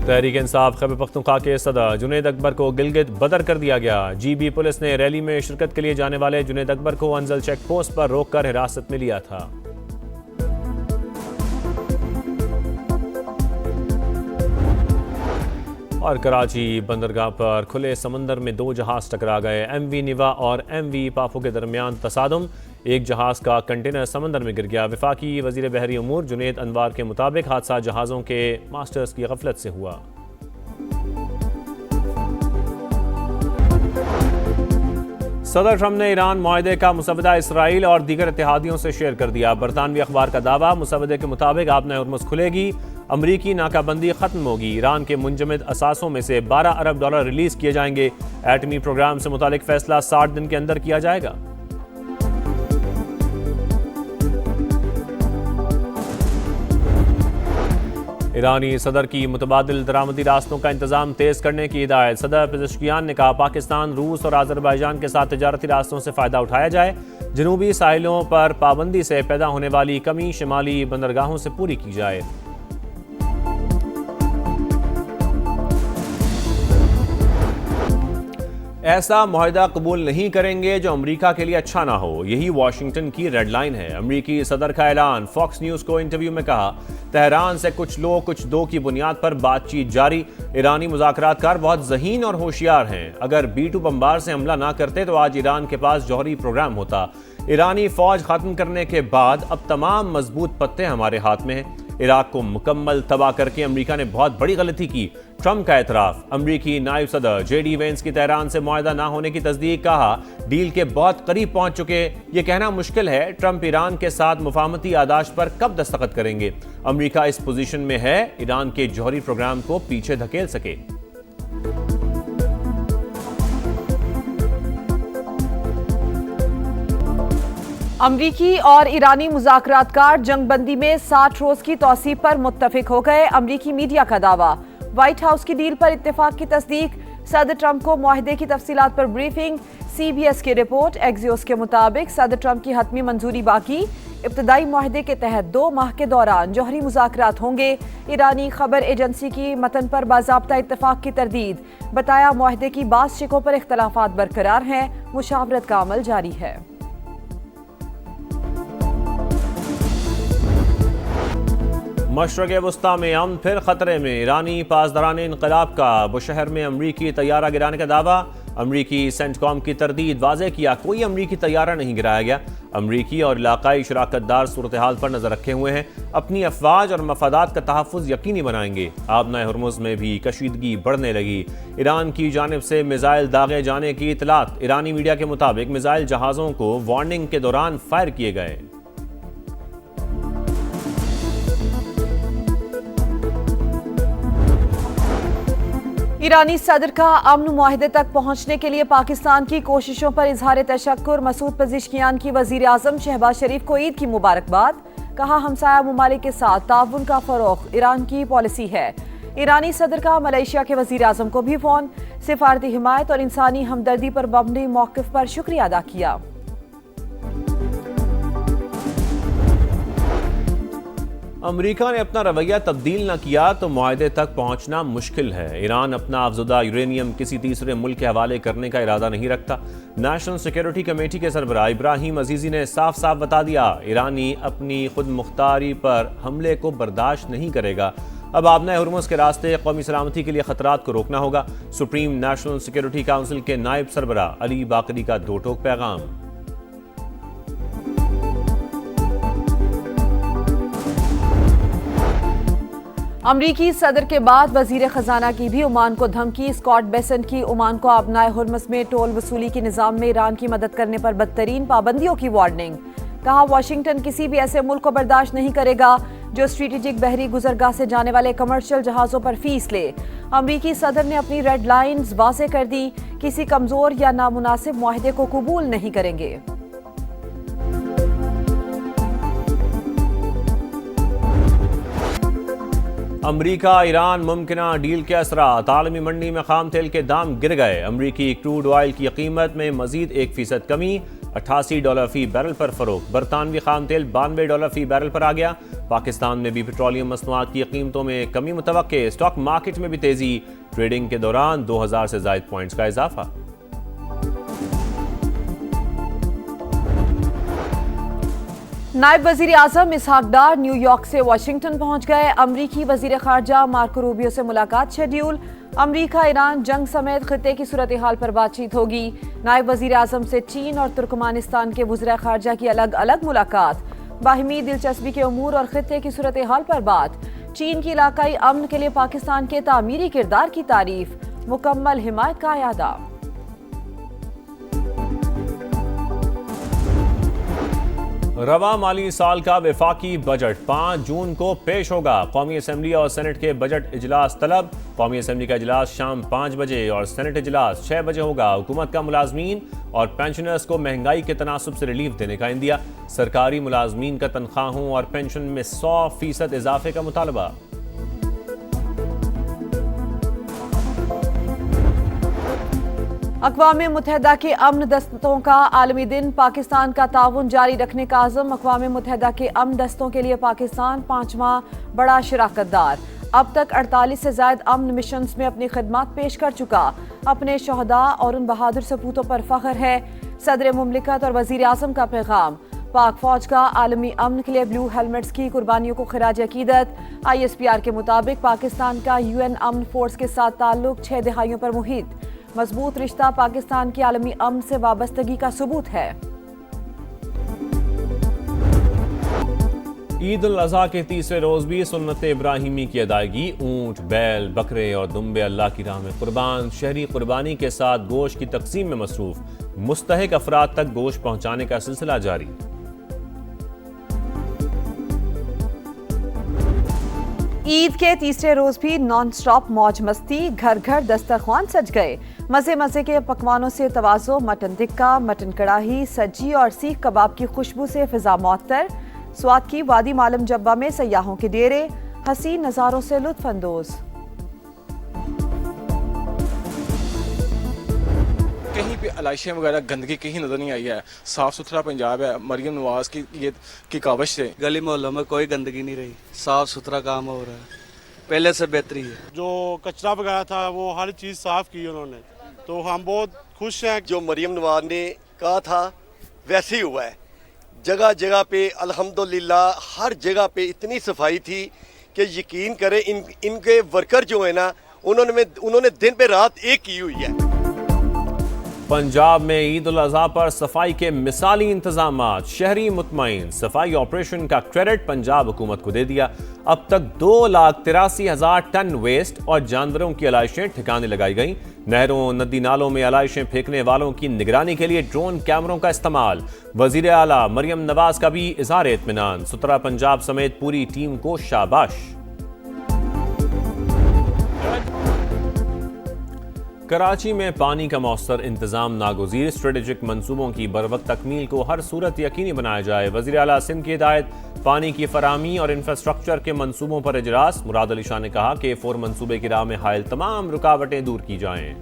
तहरीक इंसाफ खैबर पख्तूनख्वा के सदर जुनैद अकबर को गिलगित बदर कर दिया गया। GB पुलिस ने रैली में शिरकत के लिए जाने वाले जुनैद अकबर को अंजल चेक पोस्ट पर रोककर हिरासत में लिया था। और कराची बंदरगाह पर खुले समंदर में दो जहाज टकरा गए। MV निवा और MV पाफो के दरमियान तसादुम, एक जहाज का कंटेनर समंदर में गिर गया। वफाकी वजीर बहरी उमूर जुनैद अनवार के मुताबिक हादसा जहाज़ों के मास्टर्स की गफलत से हुआ। सदर ट्रंप ने ईरान मुआहदे का मुसवदा इसराइल और दीगर इत्तेहादियों से शेयर कर दिया। बरतानवी अखबार का दावा, मुसवदे के मुताबिक आबनाए हुर्मुज़ खुलेगी, अमरीकी नाकाबंदी खत्म होगी, ईरान के मुंजमद असासों में से $12 अरब रिलीज किए जाएंगे। एटमी प्रोग्राम से मुतालिक फैसला 60 दिन के अंदर किया जाएगा। ईरानी सदर की मुतबादिल दरामदी रास्तों का इंतजाम तेज करने की हिदायत। सदर पेज़ेश्कियान ने कहा, पाकिस्तान, रूस और आज़रबाईजान के साथ तिजारती रास्तों से फ़ायदा उठाया जाए। जनूबी साहिलों पर पाबंदी से पैदा होने वाली कमी शिमाली बंदरगाहों से पूरी की जाए। ऐसा मुआहदा कबूल नहीं करेंगे जो अमेरिका के लिए अच्छा ना हो, यही वाशिंगटन की रेड लाइन है। अमेरिकी सदर का ऐलान। फॉक्स न्यूज़ को इंटरव्यू में कहा, तेहरान से कुछ लोग कुछ दो की बुनियाद पर बातचीत जारी। ईरानी मुज़ाकरातकार बहुत ज़हीन और होशियार हैं। अगर B-2 बम्बार से हमला ना करते तो आज ईरान के पास जौहरी प्रोग्राम होता। ईरानी फौज खत्म करने के बाद अब तमाम मजबूत पत्ते हमारे हाथ में हैं। इराक को मुकम्मल तबाह करके अमेरिका ने बहुत बड़ी गलती की, ट्रंप का एतराफ़। अमेरिकी नायब सदर JD वेंस की तेहरान से मुआहदा ना होने की तस्दीक। कहा, डील के बहुत करीब पहुंच चुके, ये कहना मुश्किल है ट्रंप ईरान के साथ मुफाहमती आदाश पर कब दस्तखत करेंगे। अमेरिका इस पोजीशन में है ईरान के जौहरी प्रोग्राम को पीछे धकेल सके। अमरीकी और ईरानी मुज़ाकरातकार जंगबंदी में 60 रोज की तौसीब पर मुत्तफिक हो गए। अमरीकी मीडिया का दावा, व्हाइट हाउस की डील पर इत्तेफाक की तस्दीक। सदर ट्रंप को मुआहदे की तफसीलात पर ब्रीफिंग। CBS की रिपोर्ट। एक्सियोस के मुताबिक सदर ट्रंप की हतमी मंजूरी बाकी। इब्तदाई मुआहदे के तहत 2 माह के दौरान जौहरी मुज़ाकरात होंगे। ईरानी खबर एजेंसी की मतन पर बाज़ाब्ता इत्तेफाक की तरदीद। बताया, मुआहदे की बाज़ शिकों पर इख्तलाफात बरकरार हैं, मुशावरत का अमल जारी है। मशरक़ वस्ता में अमन फिर खतरे में। ईरानी पासदारान इनकलाब का बुशहर में अमरीकी तैयारा गिराने का दावा। अमरीकी सेंटकॉम की तरदीद। वाज़ेह किया, कोई अमरीकी तैयारा नहीं गिराया गया। अमरीकी और इलाकाई शराकतदार सूरत हाल पर नजर रखे हुए हैं, अपनी अफवाज और मफादात का तहफ़्फ़ुज़ यकीनी बनाएंगे। आबनाए हुर्मुज़ में भी कशीदगी बढ़ने लगी। ईरान की जानिब से मिसाइल दागे जाने की इतलात। ईरानी मीडिया के मुताबिक मिसाइल जहाज़ों को वार्निंग के दौरान फायर किए गए। ईरानी सदर का अमन मुआहदे तक पहुंचने के लिए पाकिस्तान की कोशिशों पर इजहार तशक्कुर। मसूद पेज़ेश्कियान की वज़ीर आज़म शहबाज शरीफ को ईद की मुबारकबाद। कहा, हमसाया ममालिक के साथ ताउन का फ़रोग़ ईरान की पॉलिसी है। ईरानी सदर का मलेशिया के वज़ीर आज़म को भी फ़ोन। सिफारती हिमायत और इंसानी हमदर्दी पर मबनी मौक़िफ़ पर शुक्रिया अदा किया। अमेरिका ने अपना रवैया तब्दील न किया तो मुआहदे तक पहुंचना मुश्किल है। ईरान अपना अफजुदा यूरेनियम किसी तीसरे मुल्क के हवाले करने का इरादा नहीं रखता। नेशनल सिक्योरिटी कमेटी के सरबराह इब्राहिम अजीज़ी ने साफ साफ बता दिया, ईरानी अपनी खुद मुख्तारी पर हमले को बर्दाश्त नहीं करेगा। अब आबनाए हुर्मुज़ के रास्ते कौमी सलामती के लिए खतरात को रोकना होगा। सुप्रीम नेशनल सिक्योरिटी काउंसिल के नायब सरबराह अली बाकरी का दो टोक पैगाम। अमरीकी सदर के बाद वजीर खजाना की भी ओमान को धमकी। स्कॉट बेसेंट की ओमान को आबनाए हुर्मुज़ में टोल वसूली के निज़ाम में ईरान की मदद करने पर बदतरीन पाबंदियों की वार्निंग। कहा, वाशिंगटन किसी भी ऐसे मुल्क को बर्दाश्त नहीं करेगा जो स्ट्रेटेजिक बहरी गुजरगाह से जाने वाले कमर्शियल जहाज़ों पर फीस ले। अमरीकी सदर ने अपनी रेड लाइन्स वाज़ेह कर दी, किसी कमज़ोर या नामुनासिब मुआहदे को कबूल नहीं करेंगे। अमरीका ईरान मुमकिना डील के असरात। आलमी मंडी में खाम तेल के दाम गिर गए। अमरीकी क्रूड ऑयल की कीमत में मजीद 1% कमी। $88 फी बैरल पर फरोख्त। बरतानवी खाम तेल $92 फी बैरल पर आ गया। पाकिस्तान में भी पेट्रोलियम मसनूआत की कीमतों में कमी मुतवक्के। स्टॉक मार्केट में भी तेजी। ट्रेडिंग के दौरान 2000 से ज़ायद पॉइंट्स का इजाफा। नायब वजीर आजम इसहाक डार न्यूयॉर्क से वाशिंगटन पहुंच गए। अमरीकी वजीर खारजा मार्को रूबियो से मुलाकात शेड्यूल। अमरीका ईरान जंग समेत खित्ते की सूरत हाल पर बातचीत होगी। नायब वजीर आजम से चीन और तुर्कमानिस्तान के वज़ीर खारजा की अलग अलग मुलाकात। बाहिमी दिलचस्पी के उमूर और खित्ते की सूरत हाल पर बात। चीन की इलाकाई अमन के लिए पाकिस्तान के तामीरी किरदार की तारीफ। मुकम्मल हिमायत का अयादा। रवा माली साल का वफाकी बजट 5 जून को पेश होगा। कौमी असम्बली और सेनेट के बजट इजलास तलब। कौमी असम्बली का इजलास शाम 5 बजे और सेनेट इजलास 6 बजे होगा। हुकूमत का मुलाजमीन और पेंशनर्स को महंगाई के तनासुब से रिलीफ देने का इंदिया। सरकारी मुलाजमीन का तनख्वाहों और पेंशन में 100% इजाफे का मुतालबा। अक़वाम मुत्तहिदा के अमन दस्तों का आलमी दिन। पाकिस्तान का ताउन जारी रखने का आज़म। अक़वाम मुत्तहिदा के अमन दस्तों के लिए पाकिस्तान 5वां बड़ा शराकतदार। अब तक 48 से ज़ायद अमन मिशंस में अपनी खिदमत पेश कर चुका। अपने शहदा और उन बहादुर सपूतों पर फख्र है। सदर मुमलिकत और वज़ीर आज़म का पैगाम। पाक फौज का आलमी अमन के लिए ब्लू हेलमेट्स की कुर्बानियों को खिराज अकीदत। ISPR के मुताबिक पाकिस्तान का UN अमन फोर्स के साथ ताल्लुक 6 दहाइयों पर मुहित। मजबूत रिश्ता पाकिस्तान की आलमी अमन से वाबस्तगी का सबूत है। ईद उल अज़हा के तीसरे रोज भी सुन्नत इब्राहिमी की अदायगी। ऊंट, बैल, बकरे और दुम्बे अल्लाह की राह में कुर्बान। शहरी कुर्बानी के साथ गोश्त की तकसीम में मसरूफ। मुस्तहिक अफराद तक गोश्त पहुंचाने का सिलसिला जारी। ईद के तीसरे रोज भी नॉन स्टॉप मौज मस्ती। घर घर दस्तरखान सज गए। मजे मजे के पकवानों से तवाज़ो। मटन टिक्का, मटन कढ़ाई, सज्जी और सीख कबाब की खुशबू से फिजा मुअत्तर। स्वाद की वादी मालम जब्बा में सयाहों के डेरे। हसीन नज़ारों से लुत्फ अंदोज। कहीं पे अलाइशें वगैरह गंदगी कहीं नजर नहीं आई है। साफ सुथरा पंजाब है। मरियम नवाज की कावश से गली मोहल्लों में कोई गंदगी नहीं रही। साफ सुथरा काम हो रहा है, पहले से बेहतरी है। जो कचरा वगैरह था वो हर चीज़ साफ की उन्होंने, तो हम बहुत खुश हैं। जो मरियम नवाज ने कहा था वैसे ही हुआ है। जगह जगह पे अल्हम्दुलिल्लाह हर जगह पे इतनी सफाई थी कि यकीन करें इनके वर्कर जो है ना उन्होंने दिन पे रात एक की हुई है। पंजाब में ईद उल अज़हा पर सफाई के मिसाली इंतजामात। शहरी मुतमईन। सफाई ऑपरेशन का क्रेडिट पंजाब हुकूमत को दे दिया। अब तक 2,83,000 टन वेस्ट और जानवरों की आलाइशें ठिकाने लगाई गई। नहरों, नदी नालों में आलाइशें फेंकने वालों की निगरानी के लिए ड्रोन कैमरों का इस्तेमाल। वजीर आला मरियम नवाज का भी इज़हार इत्मीनान। सुतरा पंजाब समेत पूरी टीम को शाबाश। कराची में पानी का मौसर इंतजाम नागुज़ीर। स्ट्रेटेजिक मंसूबों की बरवक्त तकमील को हर सूरत यकीनी बनाया जाए। वज़ीर आला सिंध की हिदायत। पानी की फराहमी और इंफ्रास्ट्रक्चर के मंसूबों पर इजलास। मुराद अली शाह ने कहा कि फोर मंसूबे की राह में हायल तमाम रुकावटें दूर की जाएं।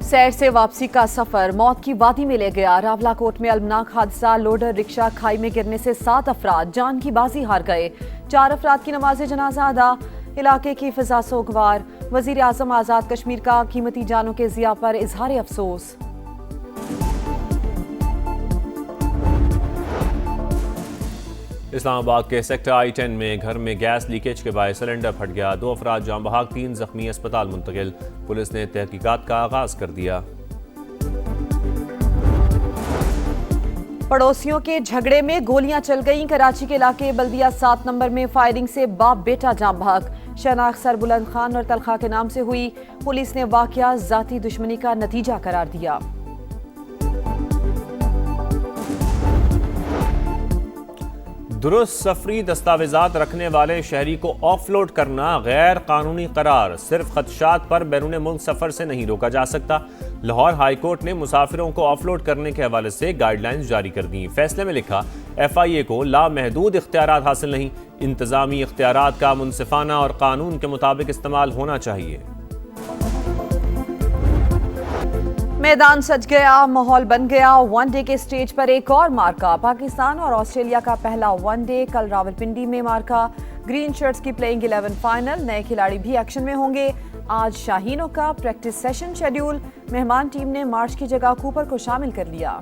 सैर से वापसी का सफर मौत की वादी में ले गया। रावलाकोट में अलमनाक हादसा। लोडर रिक्शा खाई में गिरने से 7 अफराद जान की बाजी हार गए। 4 अफराद की नमाज जनाजा अदा। इलाके की फिजा सोगवार। वजीर आजम आजाद कश्मीर का कीमती जानों के जिया पर इजहार अफसोस। इस्लामाबाद के सेक्टर I-10 में घर में गैस लीकेज के बायस सिलेंडर फट गया। 2 अफराद जान बहक, 3 जख्मी अस्पताल मुंतकिल। पुलिस ने तहकीकात का आगाज कर दिया। पड़ोसियों के झगड़े में गोलियां चल गईं। कराची के इलाके बल्दिया 7 नंबर में फायरिंग से बाप बेटा जान बहक। शनाख्त सरबुलंद खान और तलखा के नाम से हुई। पुलिस ने वाकया जाती दुश्मनी का नतीजा करार दिया। दुरुस्त सफरी दस्तावेजात रखने वाले शहरी को ऑफलोड करना गैर कानूनी करार। सिर्फ खदशात पर बैरून मुल्क सफर से नहीं रोका जा सकता। लाहौर हाई कोर्ट ने मुसाफिरों को ऑफलोड करने के हवाले से गाइडलाइंस जारी कर दी। फैसले में लिखा, FIA को लामहदूद इख्तियारात हासिल नहीं। इंतजामी इख्तियारात का मुनसिफाना और कानून के मुताबिक इस्तेमाल होना चाहिए। मैदान सज गया, माहौल बन गया। वनडे के स्टेज पर एक और मार्का। पाकिस्तान और ऑस्ट्रेलिया का पहला वनडे कल रावलपिंडी में मार्का। ग्रीन शर्ट्स की प्लेइंग 11 फाइनल, नए खिलाड़ी भी एक्शन में होंगे। आज शाहीनों का प्रैक्टिस सेशन शेड्यूल। मेहमान टीम ने मार्च की जगह कूपर को शामिल कर लिया।